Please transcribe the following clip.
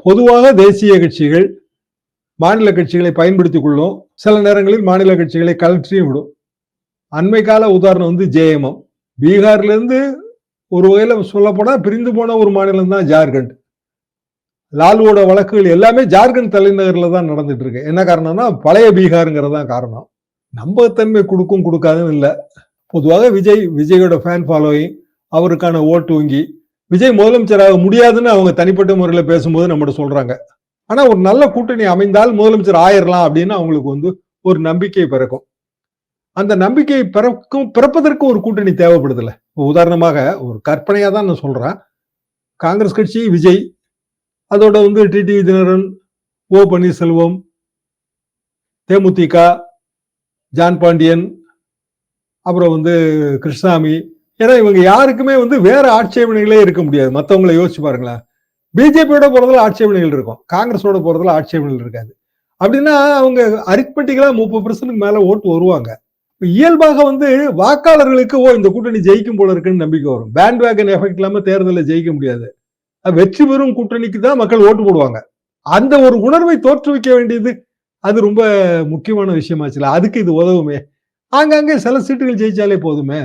பொதுவாக தேசிய கட்சிகள் மாநில கட்சிகளை பயன்படுத்திக் கொள்ளும். சில நேரங்களில் மாநில கட்சிகளை கலற்றியும் விடும். அண்மை கால உதாரணம் வந்து ஜேஎம்எம். பீகார்ல இருந்து ஒரு வகையில சொல்ல போனா பிரிந்து போன ஒரு மாநிலம் தான் ஜார்க்கண்ட். லாலுவோட வழக்குகள் எல்லாமே ஜார்க்கண்ட் தலைநகர்ல தான் நடந்துட்டு இருக்கு. என்ன காரணம்னா பழைய பீகாருங்கிறது தான் காரணம். நம்பகத்தன்மை கொடுக்கும் கொடுக்காதுன்னு இல்லை. பொதுவாக விஜயோட ஃபேன் ஃபாலோயிங், அவருக்கான ஓட்டு வங்கி, விஜய் முதலமைச்சராக முடியாதுன்னு அவங்க தனிப்பட்ட முறையில் பேசும்போது நம்மகிட்ட சொல்றாங்க. ஆனா ஒரு நல்ல கூட்டணி அமைந்தால் முதலமைச்சர் ஆயிரலாம் அப்படின்னு அவங்களுக்கு வந்து ஒரு நம்பிக்கை பிறக்கும். அந்த நம்பிக்கை பிறப்பதற்கு ஒரு கூட்டணி தேவைப்படுதுல்ல. உதாரணமாக ஒரு கற்பனையா தான் நான் சொல்றேன். காங்கிரஸ் கட்சி விஜய், அதோட வந்து டிடிவி தினகரன், ஓ பன்னீர்செல்வம், தேமுதிக, ஜான் பாண்டியன், அப்புறம் வந்து கிருஷ்ணசாமி. ஏன்னா இவங்க யாருக்குமே வந்து வேற ஆட்சேபனைகளே இருக்க முடியாது. மற்றவங்களை யோசிச்சு பாருங்களேன். பிஜேபியோட போறதுல ஆட்சேபனைகள் இருக்கும், காங்கிரஸோட போறதுல ஆட்சேபனைகள் இருக்காது. அப்படின்னா அவங்க அரித்மெட்டிக்கலா 30% மேல ஓட்டு வருவாங்க. இயல்பாக வந்து வாக்காளர்களுக்கு இந்த கூட்டணி ஜெயிக்கும் போல இருக்குன்னு நம்பிக்கை வரும். பேண்ட் வேகன் எஃபெக்ட் இல்லாம தேர்தலில் ஜெயிக்க முடியாது. வெற்றி பெறும் கூட்டணிக்கு தான் மக்கள் ஓட்டு போடுவாங்க. அந்த ஒரு உணர்வை தோற்றுவிக்க வேண்டியது அது ரொம்ப முக்கியமான விஷயமாச்சுல. அதுக்கு இது உதவுமே. ஆங்காங்கே சில சீட்டுகள் ஜெயிச்சாலே போதுமே.